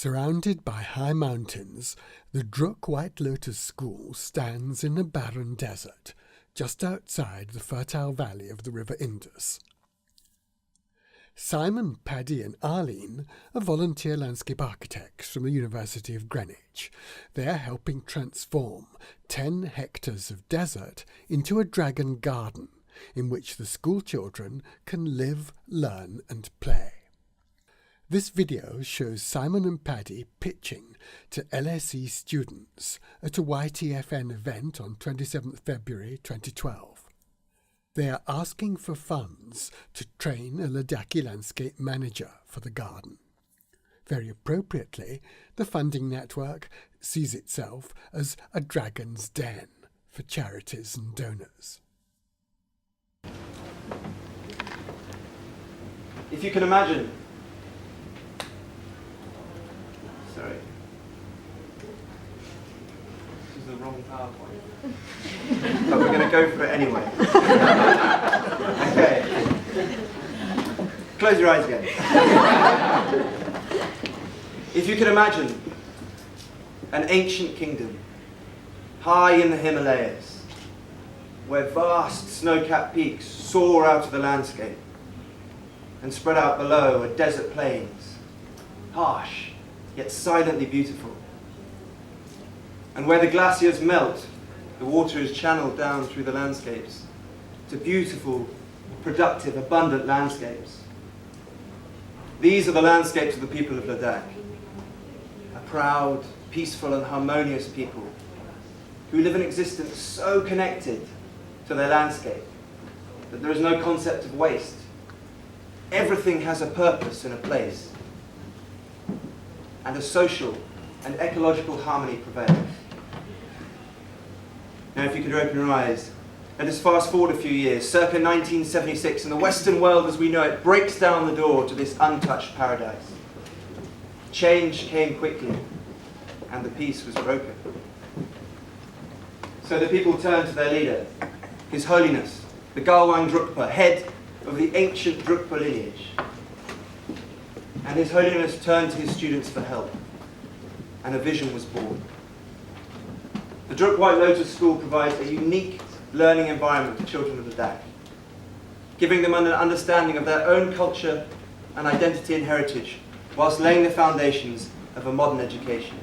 Surrounded by high mountains, the Druk White Lotus School stands in a barren desert, just outside the fertile valley of the River Indus. Simon, Paddy and Arlene are volunteer landscape architects from the University of Greenwich. They are helping transform 10 hectares of desert into a dragon garden in which the school children can live, learn and play. This video shows Simon and Paddy pitching to LSE students at a YTFN event on 27th February 2012. They are asking for funds to train a Ladakhi landscape manager for the garden. Very appropriately, the funding network sees itself as a dragon's den for charities and donors. If you can imagine, sorry, this is the wrong PowerPoint, but we're going to go for it anyway. Okay, close your eyes again. If you can imagine an ancient kingdom high in the Himalayas, where vast snow-capped peaks soar out of the landscape, and spread out below are desert plains, harsh yet silently beautiful. And where the glaciers melt, the water is channeled down through the landscapes to beautiful, productive, abundant landscapes. These are the landscapes of the people of Ladakh, a proud, peaceful and harmonious people who live an existence so connected to their landscape that there is no concept of waste. Everything has a purpose and a place, and a social and ecological harmony prevails. Now, if you could open your eyes, let us fast forward a few years, circa 1976, and the Western world as we know it breaks down the door to this untouched paradise. Change came quickly, and the peace was broken. So the people turned to their leader, His Holiness, the Galwang Drukpa, head of the ancient Drukpa lineage. And His Holiness turned to his students for help, and a vision was born. The Druk White Lotus School provides a unique learning environment for children of Ladakh, giving them an understanding of their own culture and identity and heritage, whilst laying the foundations of a modern education.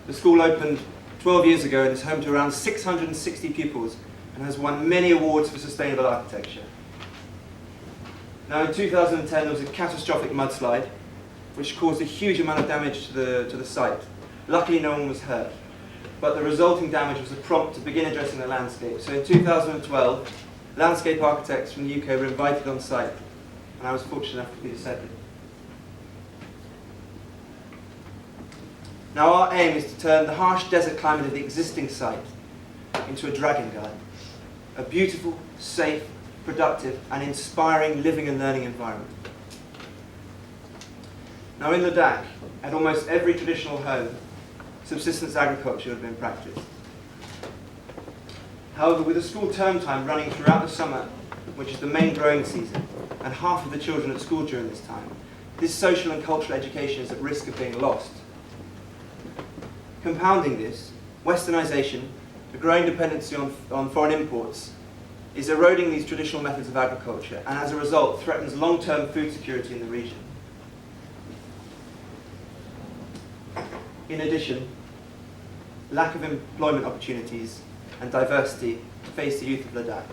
The school opened 12 years ago and is home to around 660 pupils and has won many awards for sustainable architecture. Now, in 2010 there was a catastrophic mudslide which caused a huge amount of damage to the site. Luckily no one was hurt, but the resulting damage was a prompt to begin addressing the landscape. So in 2012, landscape architects from the UK were invited on site, and I was fortunate enough to be the second. Now, our aim is to turn the harsh desert climate of the existing site into a dragon garden, a beautiful, safe, productive and inspiring living and learning environment. Now, in Ladakh, at almost every traditional home, subsistence agriculture had been practiced. However, with the school term time running throughout the summer, which is the main growing season, and half of the children at school during this time, this social and cultural education is at risk of being lost. Compounding this, westernisation, the growing dependency on foreign imports, is eroding these traditional methods of agriculture, and as a result threatens long-term food security in the region. In addition, lack of employment opportunities and diversity face the youth of Ladakh.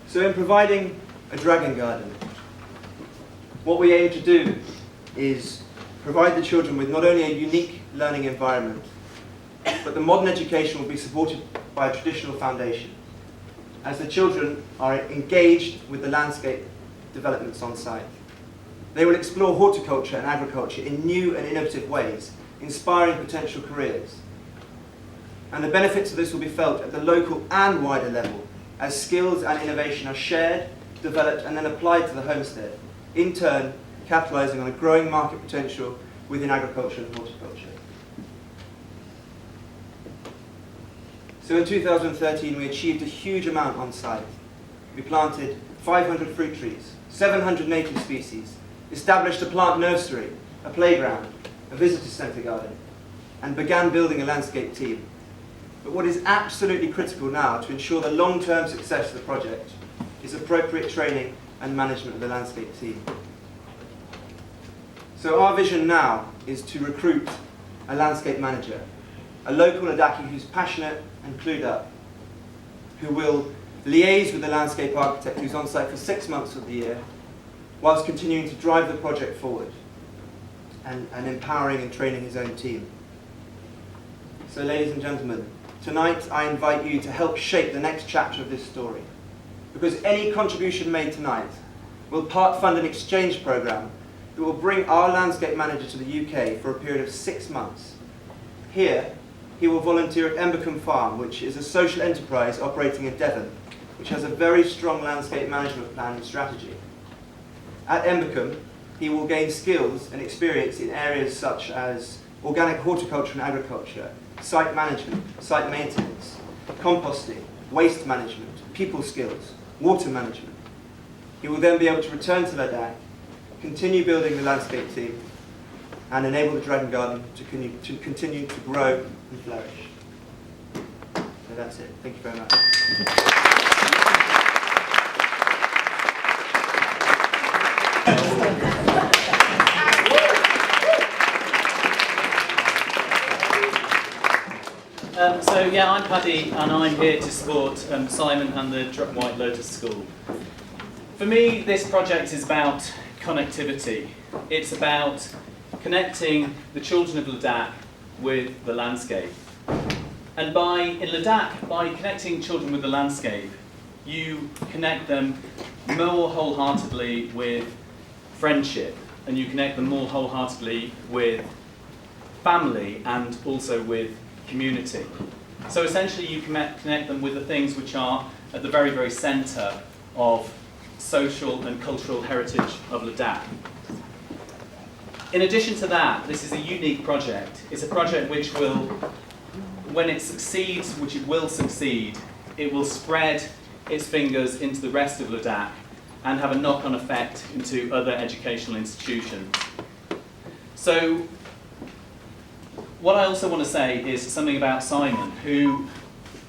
So in providing a dragon garden, what we aim to do is provide the children with not only a unique learning environment, but the modern education will be supported by a traditional foundation, as the children are engaged with the landscape developments on site. They will explore horticulture and agriculture in new and innovative ways, inspiring potential careers. And the benefits of this will be felt at the local and wider level, as skills and innovation are shared, developed and then applied to the homestead, in turn capitalising on a growing market potential within agriculture and horticulture. So in 2013 we achieved a huge amount on site. We planted 500 fruit trees, 700 native species, established a plant nursery, a playground, a visitor centre garden, and began building a landscape team. But what is absolutely critical now to ensure the long-term success of the project is appropriate training and management of the landscape team. So our vision now is to recruit a landscape manager, a local Ladakhi who's passionate and clued up, who will liaise with the landscape architect who's on site for 6 months of the year, whilst continuing to drive the project forward and empowering and training his own team. So ladies and gentlemen, tonight I invite you to help shape the next chapter of this story, because any contribution made tonight will part fund an exchange programme that will bring our landscape manager to the UK for a period of 6 months. Here, he will volunteer at Embercombe Farm, which is a social enterprise operating in Devon, which has a very strong landscape management plan and strategy. At Embercombe, he will gain skills and experience in areas such as organic horticulture and agriculture, site management, site maintenance, composting, waste management, people skills, water management. He will then be able to return to Ladakh, continue building the landscape team, and enable the Dragon Garden to continue to grow and flourish. So that's it. Thank you very much. I'm Paddy, and I'm here to support Simon and the White Lotus School. For me, this project is about connectivity. It's about connecting the children of Ladakh with the landscape. And in Ladakh, by connecting children with the landscape, you connect them more wholeheartedly with friendship, and you connect them more wholeheartedly with family and also with community. So essentially you connect them with the things which are at the very, very centre of social and cultural heritage of Ladakh. In addition to that, this is a unique project. It's a project which will, when it succeeds, which it will succeed, it will spread its fingers into the rest of Ladakh and have a knock-on effect into other educational institutions. So, what I also want to say is something about Simon, who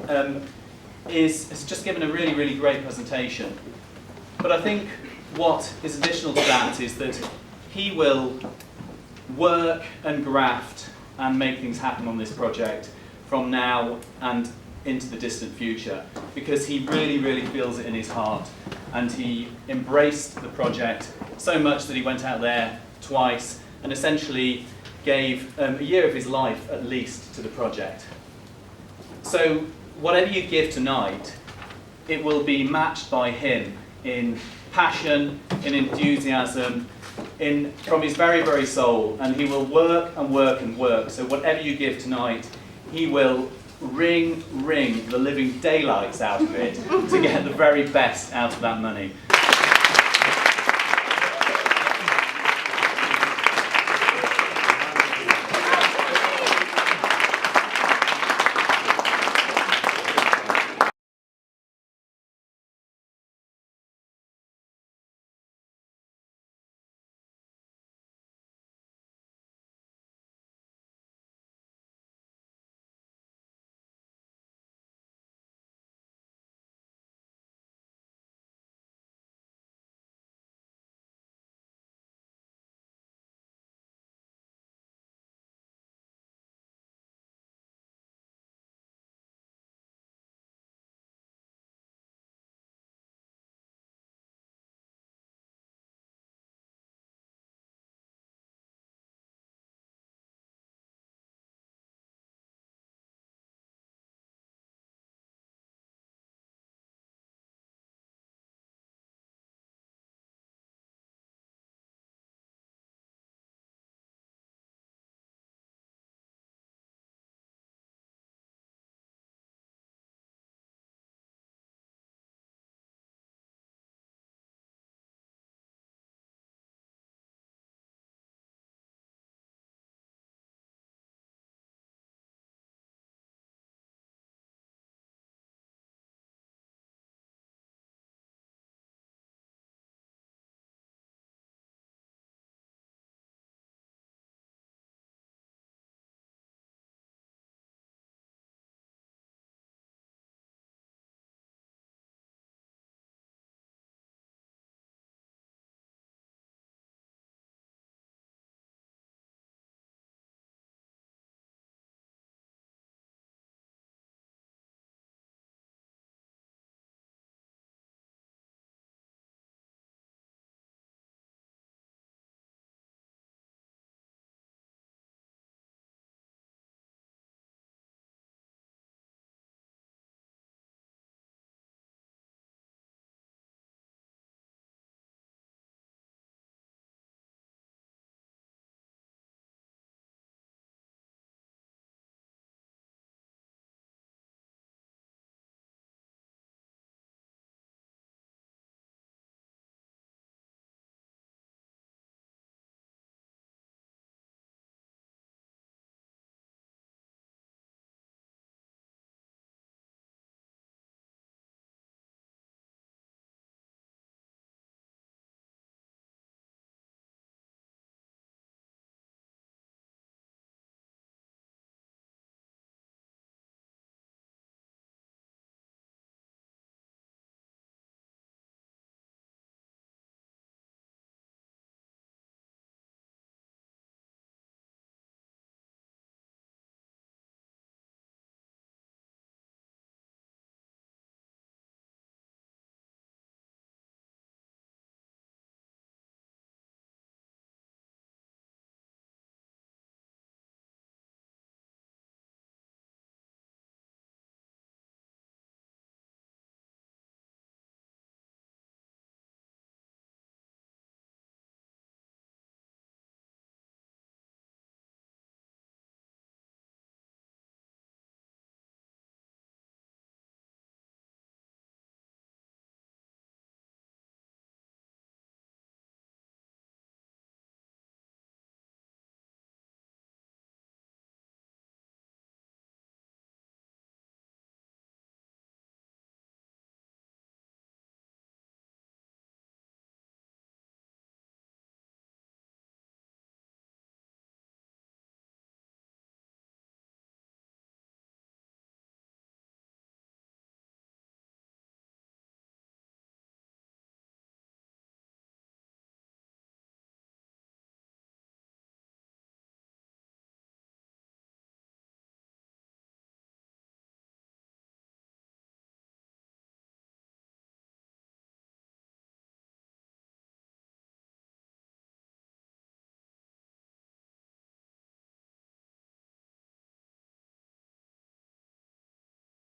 has just given a really, really great presentation. But I think what is additional to that is that he will work and graft and make things happen on this project from now and into the distant future, because he really, really feels it in his heart, and he embraced the project so much that he went out there twice and essentially gave a year of his life at least to the project. So whatever you give tonight, it will be matched by him in passion, in enthusiasm, from his very, very soul, and he will work and work and work. So whatever you give tonight, he will wring the living daylights out of it to get the very best out of that money.